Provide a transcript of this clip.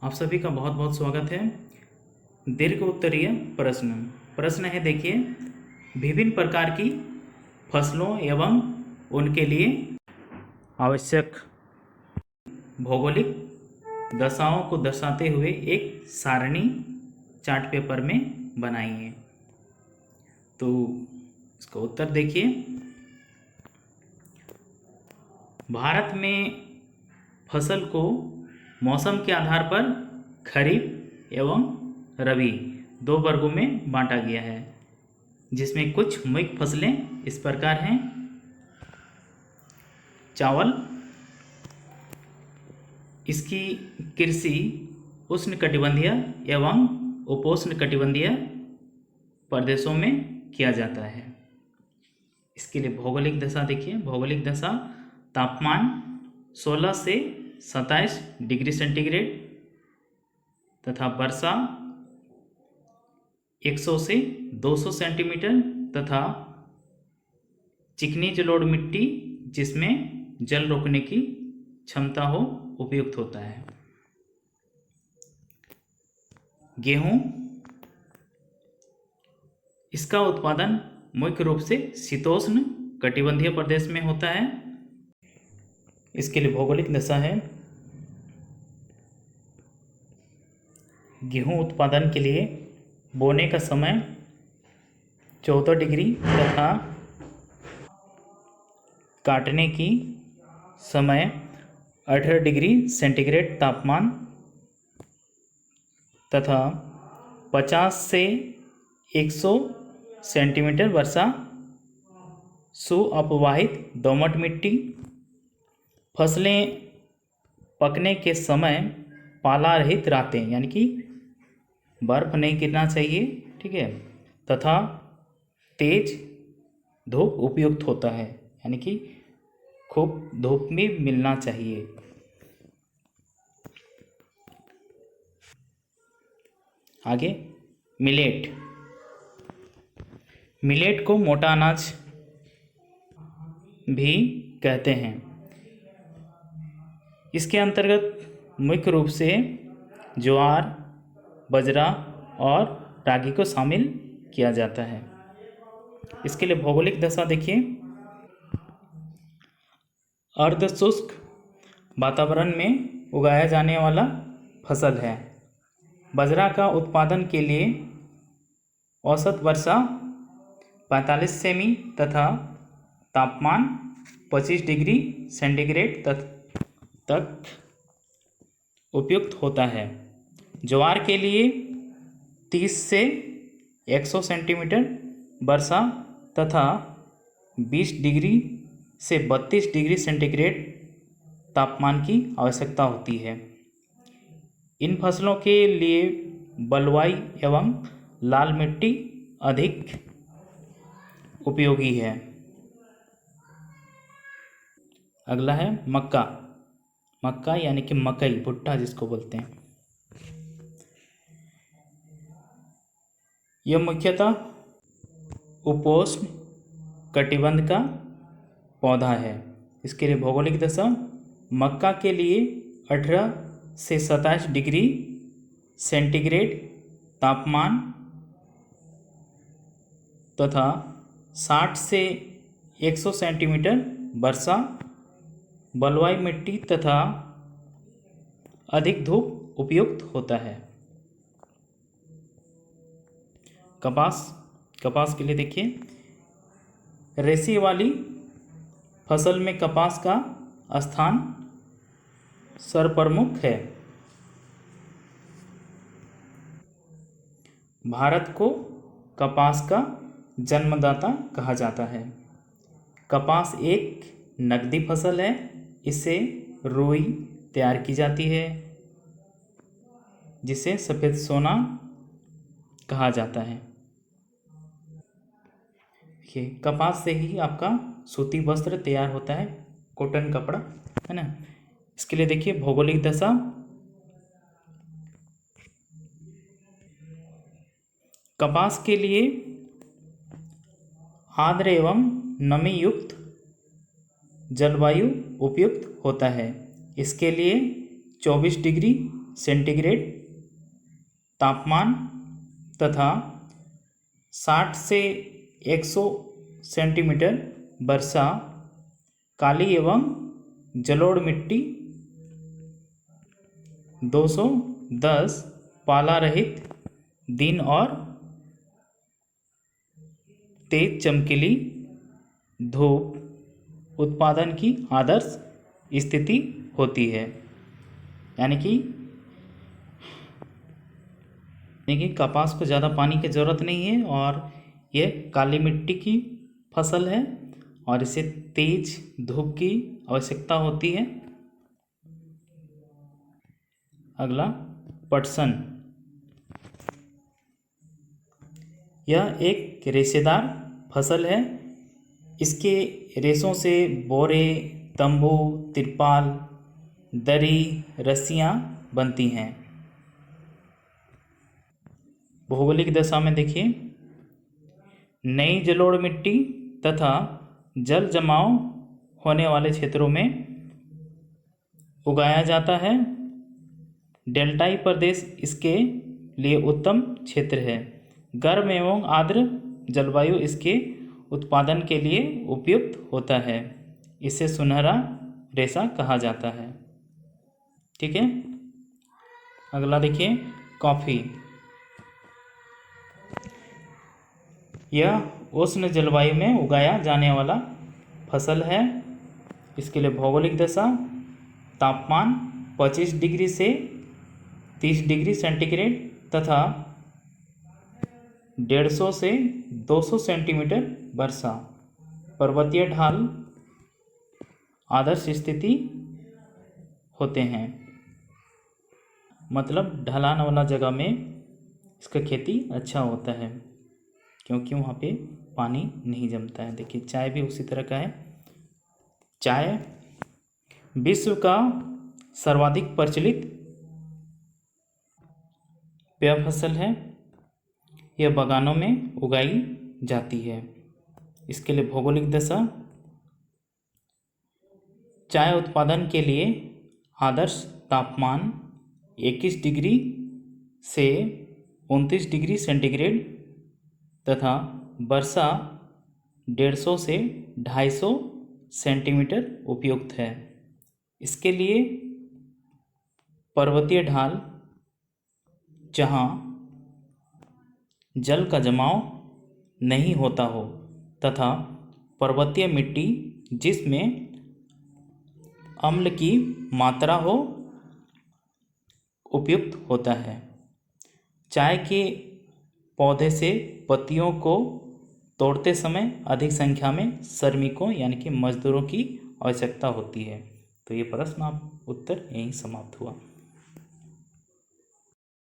आप सभी का बहुत बहुत स्वागत है। दीर्घ उत्तरीय प्रश्न प्रश्न है, देखिए, विभिन्न प्रकार की फसलों एवं उनके लिए आवश्यक भौगोलिक दशाओं को दर्शाते हुए एक सारणी चार्ट पेपर में बनाइए। तो इसका उत्तर देखिए, भारत में फसल को मौसम के आधार पर खरीफ एवं रबी दो वर्गों में बांटा गया है, जिसमें कुछ मुख्य फसलें इस प्रकार हैं। चावल, इसकी कृषि उष्णकटिबंधीय एवं उपोष्णकटिबंधीय प्रदेशों में किया जाता है। इसके लिए भौगोलिक दशा देखिए, भौगोलिक दशा तापमान 16 से 27 डिग्री सेंटीग्रेड तथा वर्षा 100 से 200 सेंटीमीटर तथा चिकनी जलोढ़ मिट्टी जिसमें जल रोकने की क्षमता हो उपयुक्त होता है। गेहूं, इसका उत्पादन मुख्य रूप से शीतोष्ण कटिबंधीय प्रदेश में होता है। इसके लिए भौगोलिक दशा है, गेहूं उत्पादन के लिए बोने का समय 14 डिग्री तथा काटने की समय 18 डिग्री सेंटीग्रेड तापमान तथा 50 से 100 सेंटीमीटर वर्षा, सुअपवाहित दोमट मिट्टी। फसलें पकने के समय पाला रहित रातें, यानी कि बर्फ नहीं गिरना चाहिए, ठीक है, तथा तेज धूप उपयुक्त होता है, यानी कि खूब धूप में मिलना चाहिए। आगे मिलेट, मिलेट को मोटा अनाज भी कहते हैं। इसके अंतर्गत मुख्य रूप से ज्वार, बाजरा और रागी को शामिल किया जाता है। इसके लिए भौगोलिक दशा देखिए, अर्ध शुष्क वातावरण में उगाया जाने वाला फसल है। बाजरा का उत्पादन के लिए औसत वर्षा 45 सेमी तथा तापमान 25 डिग्री सेंटीग्रेड तक उपयुक्त होता है। ज्वार के लिए 30 से 100 सेंटीमीटर वर्षा तथा 20 डिग्री से 32 डिग्री सेंटीग्रेड तापमान की आवश्यकता होती है। इन फसलों के लिए बलुआई एवं लाल मिट्टी अधिक उपयोगी है। अगला है मक्का, मक्का यानी कि मकई, भुट्टा जिसको बोलते हैं। यह मुख्यतः उपोष्ण कटिबंध का पौधा है। इसके लिए भौगोलिक दशा, मक्का के लिए 18 से 27 डिग्री सेंटीग्रेड तापमान तथा 60 से 100 सेंटीमीटर वर्षा, बलुआई मिट्टी तथा अधिक धूप उपयुक्त होता है। कपास, कपास के लिए देखिए, रेशे वाली फसल में कपास का स्थान सर्वप्रमुख है। भारत को कपास का जन्मदाता कहा जाता है। कपास एक नकदी फसल है। इससे रुई तैयार की जाती है, जिसे सफ़ेद सोना कहा जाता है। देखिए, कपास से ही आपका सूती वस्त्र तैयार होता है, कॉटन कपड़ा, है ना। इसके लिए देखिए भौगोलिक दशा, कपास के लिए आर्द्र एवं नमी युक्त जलवायु उपयुक्त होता है। इसके लिए 24 डिग्री सेंटीग्रेड तापमान तथा 60 से 100 सेंटीमीटर वर्षा, काली एवं जलोढ़ मिट्टी 210 पाला रहित दिन और तेज चमकीली धूप उत्पादन की आदर्श स्थिति होती है। यानी कि कपास को ज़्यादा पानी की ज़रूरत नहीं है और यह काली मिट्टी की फसल है और इसे तेज धूप की आवश्यकता होती है। अगला पटसन। यह एक रेशेदार फसल है। इसके रेशों से बोरे, तंबू, तिरपाल, दरी, रस्सियाँ बनती हैं। भौगोलिक दशा में देखिए, नई जलोढ़ मिट्टी तथा जल जमाव होने वाले क्षेत्रों में उगाया जाता है। डेल्टाई प्रदेश इसके लिए उत्तम क्षेत्र है। गर्म एवं आर्द्र जलवायु इसके उत्पादन के लिए उपयुक्त होता है। इसे सुनहरा रेशा कहा जाता है। ठीक है। अगला देखिए, कॉफ़ी। यह उष्ण जलवायु में उगाया जाने वाला फसल है। इसके लिए भौगोलिक दशा, तापमान 25 डिग्री से 30 डिग्री सेंटीग्रेड तथा 150 से 200 सेंटीमीटर वर्षा, पर्वतीय ढाल आदर्श स्थिति होते हैं। मतलब ढलान वाला जगह में इसका खेती अच्छा होता है क्योंकि वहाँ पे पानी नहीं जमता है। देखिए, चाय भी उसी तरह का है। चाय विश्व का सर्वाधिक प्रचलित पेय फसल है। यह बागानों में उगाई जाती है। इसके लिए भौगोलिक दशा, चाय उत्पादन के लिए आदर्श तापमान 21 डिग्री से 29 डिग्री सेंटीग्रेड तथा वर्षा 150 से 250 सेंटीमीटर उपयुक्त है। इसके लिए पर्वतीय ढाल जहाँ जल का जमाव नहीं होता हो तथा पर्वतीय मिट्टी जिसमें अम्ल की मात्रा हो उपयुक्त होता है। चाय के पौधे से पत्तियों को तोड़ते समय अधिक संख्या में श्रमिकों यानी कि मजदूरों की आवश्यकता होती है। तो ये प्रश्न उत्तर यहीं समाप्त हुआ।